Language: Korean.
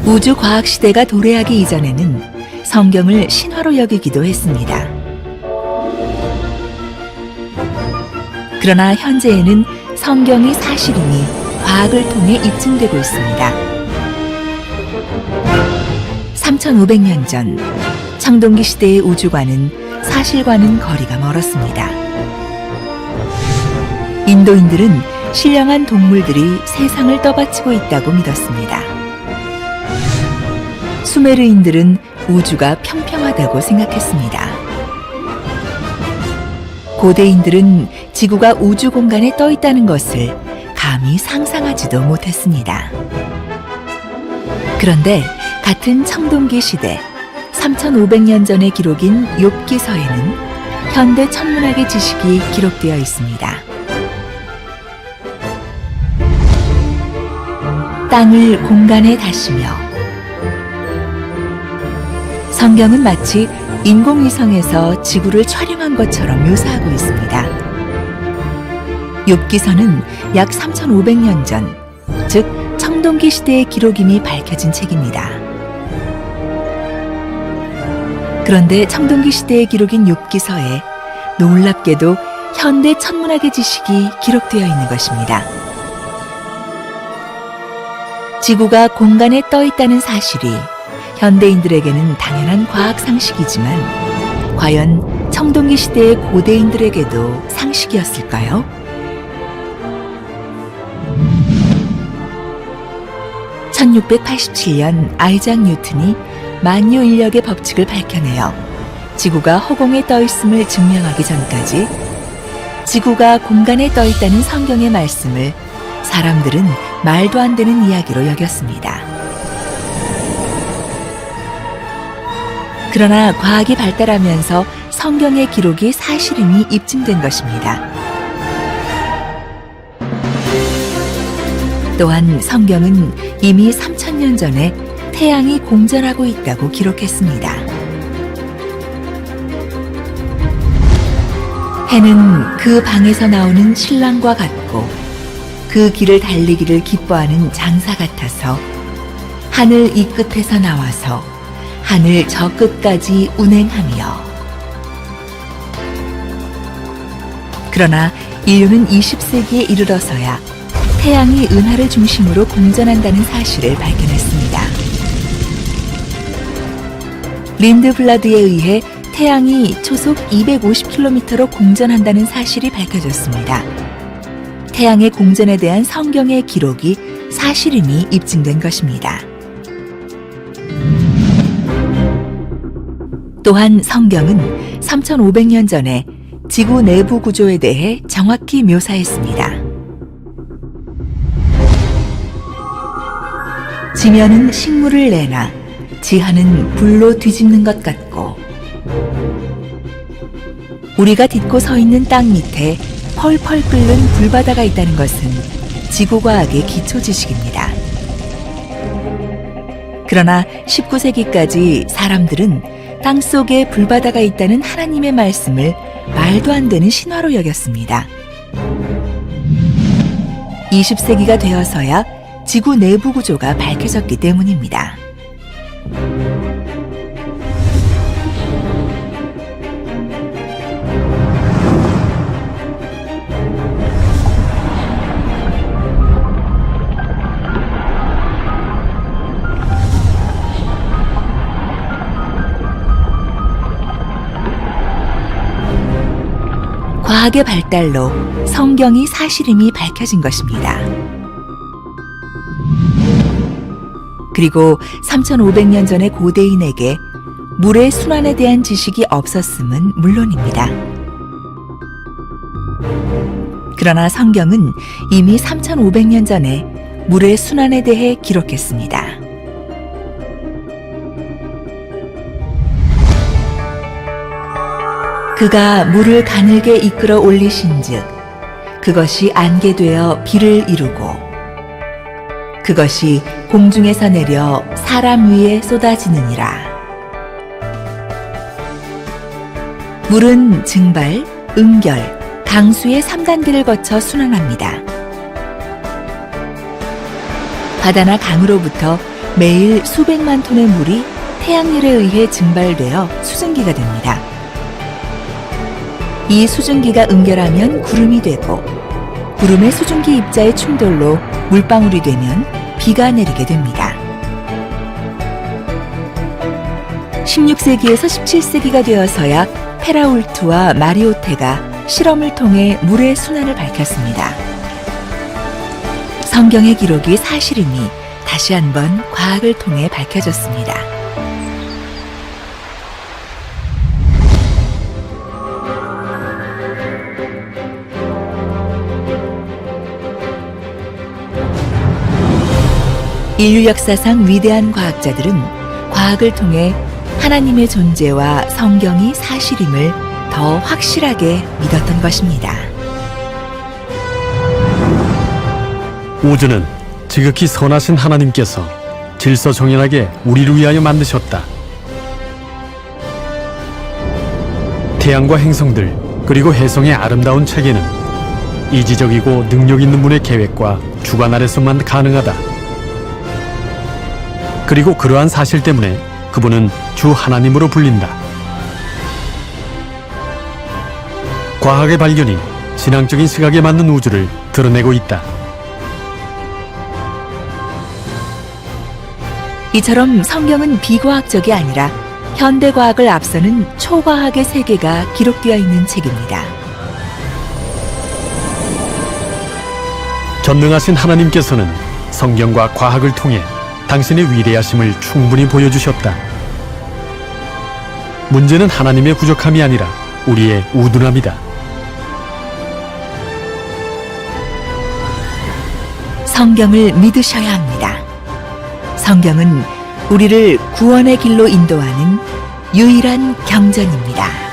우주과학시대가 도래하기 이전에는 성경을 신화로 여기기도 했습니다. 그러나 현재에는 성경이 사실이니 과학을 통해 입증되고 있습니다. 3500년 전 청동기 시대의 우주과는 사실과는 거리가 멀었습니다. 인도인들은 신령한 동물들이 세상을 떠받치고 있다고 믿었습니다. 수메르인들은 우주가 평평하다고 생각했습니다. 고대인들은 지구가 우주 공간에 떠 있다는 것을 감히 상상하지도 못했습니다. 그런데 같은 청동기 시대 3500년 전의 기록인 욥기서에는 현대 천문학의 지식이 기록되어 있습니다. 땅을 공간에 다시며 성경은 마치 인공위성에서 지구를 촬영한 것처럼 묘사하고 있습니다. 욥기서는 약 3500년 전, 즉 청동기 시대의 기록임이 밝혀진 책입니다. 그런데 청동기 시대의 기록인 욥기서에 놀랍게도 현대 천문학의 지식이 기록되어 있는 것입니다. 지구가 공간에 떠 있다는 사실이 현대인들에게는 당연한 과학 상식이지만 과연 청동기 시대의 고대인들에게도 상식이었을까요? (1687년) 아이작 뉴턴이 만유 인력의 법칙을 밝혀내어 지구가 허공에 떠 있음을 증명하기 전까지 지구가 공간에 떠 있다는 성경의 말씀을 사람들은 말도 안 되는 이야기로 여겼습니다. 그러나 과학이 발달하면서 성경의 기록이 사실임이 입증된 것입니다. 또한 성경은 이미 3000년 전에 태양이 공전하고 있다고 기록했습니다. 해는 그 방에서 나오는 신랑과 같고 그 길을 달리기를 기뻐하는 장사 같아서 하늘 이 끝에서 나와서 하늘 저 끝까지 운행하며. 그러나 인류는 20세기에 이르러서야 태양이 은하를 중심으로 공전한다는 사실을 발견했습니다. 린드블라드에 의해 태양이 초속 250km로 공전한다는 사실이 밝혀졌습니다. 태양의 공전에 대한 성경의 기록이 사실임이 입증된 것입니다. 또한 성경은 3500년 전에 지구 내부 구조에 대해 정확히 묘사했습니다. 지면은 식물을 내나 지하는 불로 뒤집는 것 같고 우리가 딛고 서 있는 땅 밑에 펄펄 끓는 불바다가 있다는 것은 지구과학의 기초 지식입니다. 그러나 19세기까지 사람들은 땅속에 불바다가 있다는 하나님의 말씀을 말도 안 되는 신화로 여겼습니다. 20세기가 되어서야 지구 내부 구조가 밝혀졌기 때문입니다. 과학의 발달로 성경이 사실임이 밝혀진 것입니다. 그리고 3500년 전의 고대인에게 물의 순환에 대한 지식이 없었음은 물론입니다. 그러나 성경은 이미 3500년 전에 물의 순환에 대해 기록했습니다. 그가 물을 가늘게 이끌어 올리신즉 그것이 안개 되어 비를 이루고 그것이 공중에서 내려 사람 위에 쏟아지느니라. 물은 증발, 응결, 강수의 3단계를 거쳐 순환합니다. 바다나 강으로부터 매일 수백만 톤의 물이 태양열에 의해 증발되어 수증기가 됩니다. 이 수증기가 응결하면 구름이 되고 구름의 수증기 입자의 충돌로 물방울이 되면 비가 내리게 됩니다. 16세기에서 17세기가 되어서야 페라울트와 마리오테가 실험을 통해 물의 순환을 밝혔습니다. 성경의 기록이 사실이니 다시 한번 과학을 통해 밝혀졌습니다. 인류 역사상 위대한 과학자들은 과학을 통해 하나님의 존재와 성경이 사실임을 더 확실하게 믿었던 것입니다. 우주는 지극히 선하신 하나님께서 질서정연하게 우리를 위하여 만드셨다. 태양과 행성들 그리고 혜성의 아름다운 체계는 이지적이고 능력 있는 분의 계획과 주관 아래서만 가능하다. 그리고 그러한 사실 때문에 그분은 주 하나님으로 불린다. 과학의 발견이 신앙적인 시각에 맞는 우주를 드러내고 있다. 이처럼 성경은 비과학적이 아니라 현대과학을 앞서는 초과학의 세계가 기록되어 있는 책입니다. 전능하신 하나님께서는 성경과 과학을 통해 당신의 위대하심을 충분히 보여주셨다. 문제는 하나님의 부족함이 아니라 우리의 우둔함이다. 성경을 믿으셔야 합니다. 성경은 우리를 구원의 길로 인도하는 유일한 경전입니다.